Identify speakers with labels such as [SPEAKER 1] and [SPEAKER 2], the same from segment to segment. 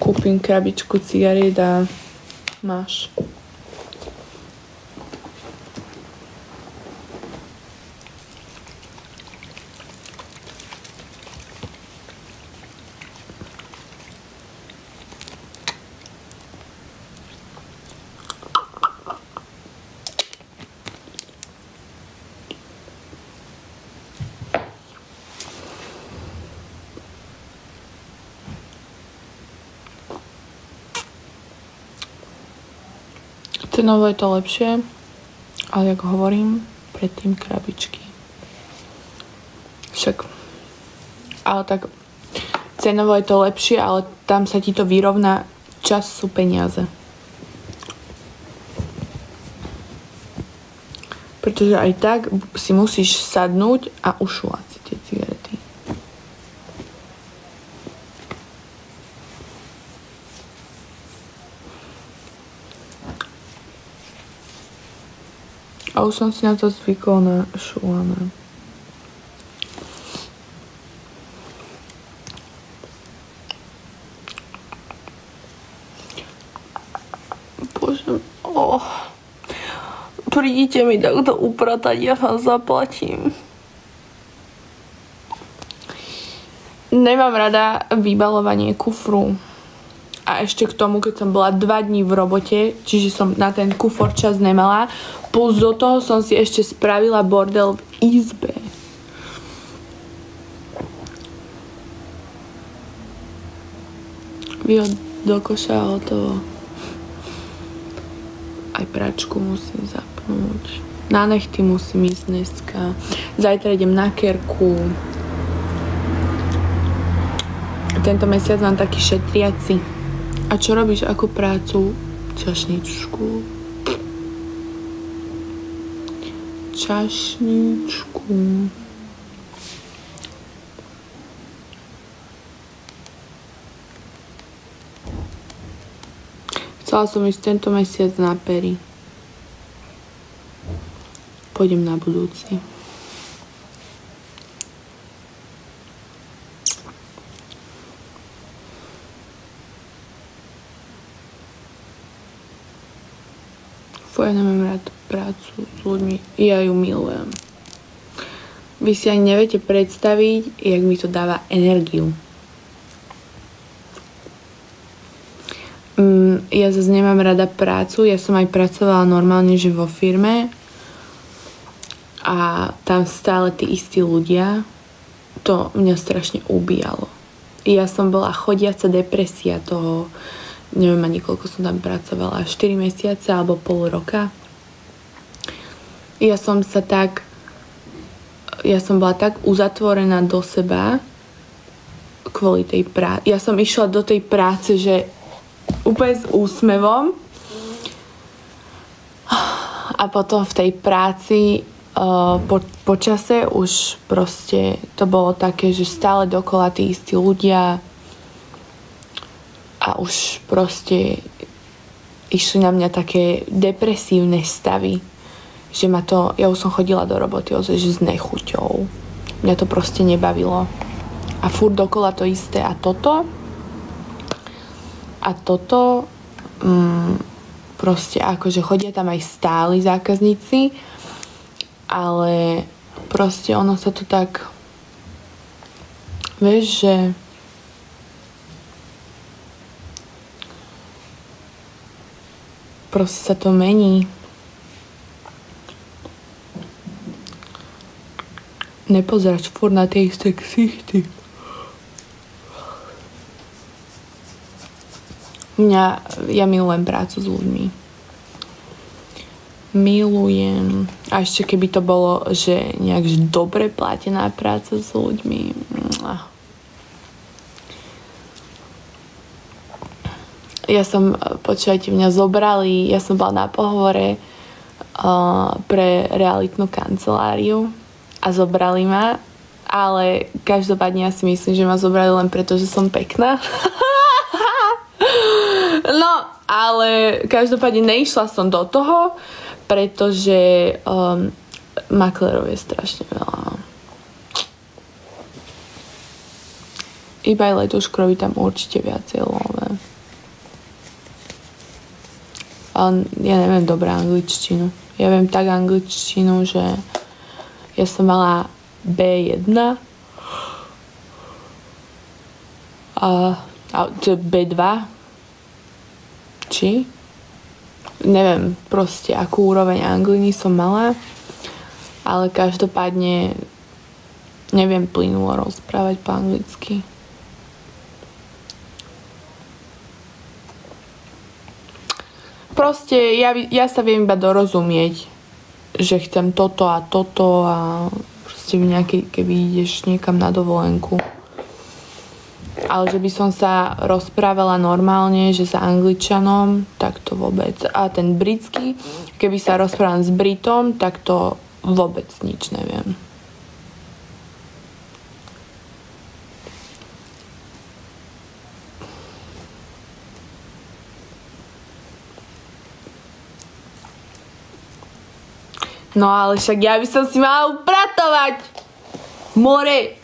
[SPEAKER 1] kúpim krabičku cigariet a máš. Cenovo je to lepšie, ale ako hovorím, predtým krabičky. Však, ale tak cenovo je to lepšie, ale tam sa ti to vyrovná, čas sú peniaze. Pretože aj tak si musíš sadnúť a ušulať si tie cigarety. A už som si na to zvykol na šulané. Bože, prídite mi takto upratať, ja vám zaplatím. Nemám rada vybalovanie kufru. A ešte k tomu, keď som bola 2 dní v robote, čiže som na ten kufor čas nemala, plus do toho som si ešte spravila bordel v izbe. Vyhod do koša a hotovo. Aj pračku musím zapnúť. Na nechty musím ísť dneska. Zajtra idem na kerku. Tento mesiac mám taký šetriaci. A čo robíš ako prácu? Čašničku. Čašničku. Chcela som ísť tento mesiac na pery. Pôjdem na budúci. Ja nemám rád prácu s ľuďmi. Ja ju milujem. Vy si ani neviete predstaviť, jak mi to dáva energiu. Ja zase nemám rada prácu. Ja som aj pracovala normálne, že vo firme. A tam stále tí istí ľudia. To mňa strašne ubíjalo. Ja som bola chodiaca depresia toho. Neviem ani koľko som tam pracovala, 4 mesiace alebo pol roka. Ja som bola tak uzatvorená do seba kvôli tej práci. Ja som išla do tej práce, že úplne s úsmevom a potom v tej práci po čase už proste to bolo také, že stále dokola tí istí ľudia. A už proste išli na mňa také depresívne stavy, že ja už som chodila do roboty že s nechuťou. Mňa to proste nebavilo. A furt dokola to isté. A toto proste akože chodia tam aj stáli zákazníci, ale proste ono sa to tak, vieš, že proste sa to mení. Nepozerať furt na tie isté ksichty. Ja milujem prácu s ľuďmi. Milujem. A ešte keby to bolo, že nejak dobre platená práca s ľuďmi. Počúvajte, mňa zobrali, ja som bola na pohovore pre realitnú kanceláriu a zobrali ma, ale každopádne ja si myslím, že ma zobrali len preto, že som pekná. No, ale každopádne neišla som do toho, pretože maklerov je strašne veľa. Iba aj Letuškrovi tam určite viacej love. Ale ja neviem dobré angličtinu. Ja viem tak angličtinu, že ja som mala B1 a B2 či? Neviem proste, akú úroveň angliny som mala, ale každopádne neviem plynulo rozprávať po anglicky. Proste ja sa viem iba dorozumieť, že chcem toto a proste keby ideš niekam na dovolenku. Ale že by som sa rozprávala normálne, že sa Angličanom, tak to vôbec. A ten britský, keby sa rozprávam s Britom, tak to vôbec nič neviem. No ale však ja by som si mala upratovať. More.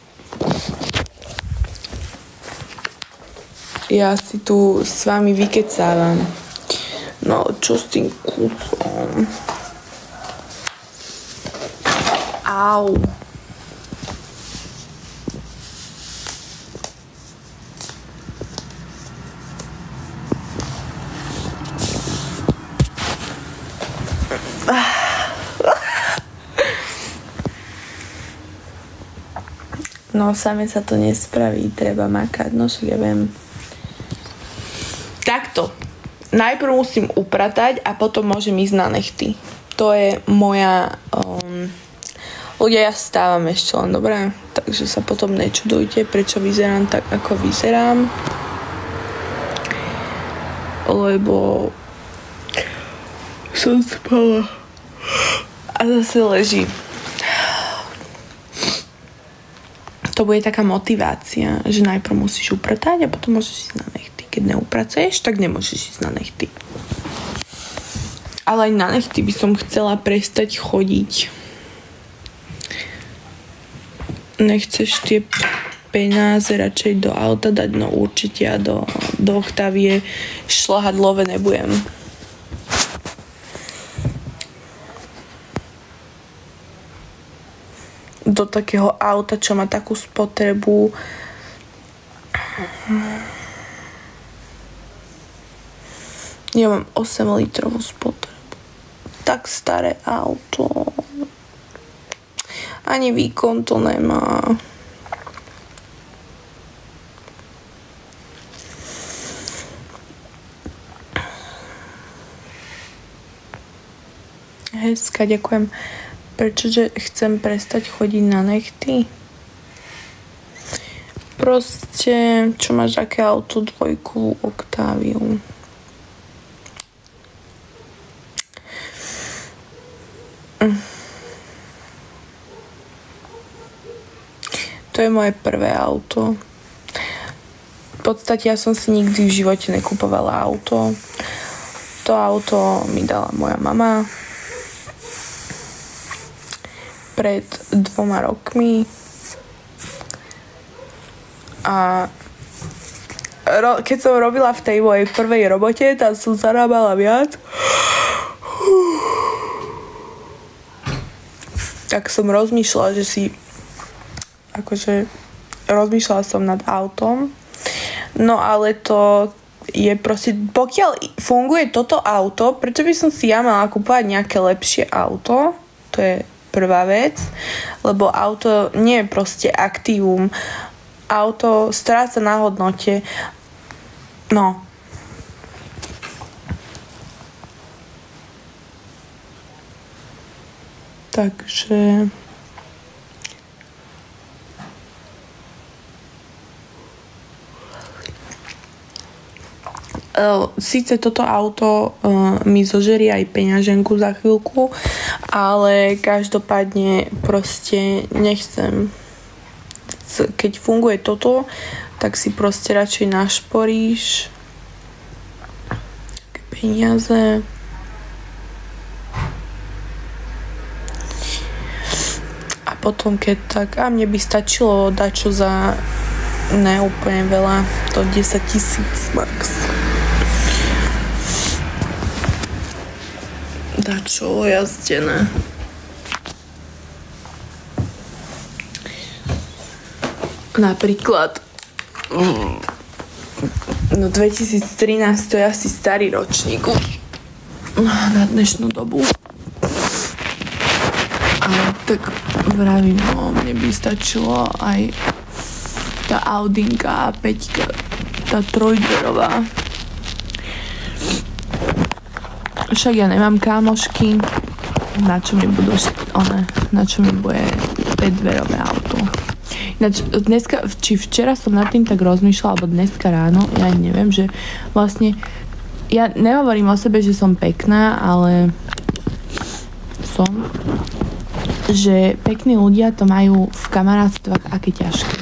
[SPEAKER 1] Ja si tu s vami vykecávam. No, čo s tým kúsom? Au. No, same sa to nespraví, treba makať, no však ja viem. Takto. Najprv musím upratať a potom môžem ísť na nechty. To je moja... Ľudia, ja stávam ešte len, dobré? Takže sa potom nečudujte, prečo vyzerám tak, ako vyzerám. Lebo som spala a zase ležím. To bude taká motivácia, že najprv musíš upratať a potom môžeš ísť na nechty. Keď neupracuješ, tak nemôžeš ísť na nechty. Ale aj na nechty by som chcela prestať chodiť. Nechceš tie peniaze radšej do auta dať? No určite ja do Octavie šľahať love nebudem. Do takého auta, čo má takú spotrebu. Ja mám 8 litrovú spotrebu. Tak staré auto. Ani výkon to nemá. Hezka, ďakujem. Prečože chcem prestať chodiť na nechty? Proste, čo máš, aké auto? Dvojku Octaviu. To je moje prvé auto. V podstate ja som si nikdy v živote nekupovala auto. To auto mi dala moja mama pred 2 rokmi a keď som robila v tej mojej prvej robote, tam som zarábala viac, tak som rozmýšľala, rozmýšľala som nad autom, no ale to je proste, pokiaľ funguje toto auto, prečo by som si ja mala kúpovať nejaké lepšie auto? To je prvá vec, lebo auto nie je proste aktívum. Auto stráca na hodnote. No. Takže... Síce toto auto mi zožerie aj peňaženku za chvíľku, ale každopádne proste nechcem. Keď funguje toto, tak si proste radšej našporíš peniaze. A potom keď tak, a mne by stačilo dať čo za neúplne veľa, to 10 000 max. dačo jazdené. Napríklad no 2013 to je asi starý ročník na dnešnú dobu. Ale tak vravím, no mne by stačilo aj tá Audinka A5, tá trojdverová. Však ja nemám kámošky, na čo mi bude 5-dverové auto. Ináč dneska, či včera som nad tým tak rozmýšľala, alebo dneska ráno, ja neviem, že vlastne ja nehovorím o sebe, že som pekná, ale že pekní ľudia to majú v kamarátstvách aké ťažké.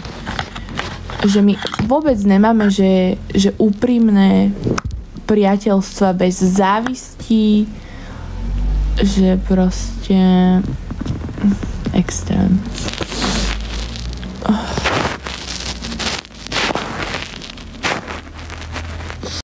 [SPEAKER 1] Že my vôbec nemáme, že úprimné priateľstva bez závistí, že proste extrém.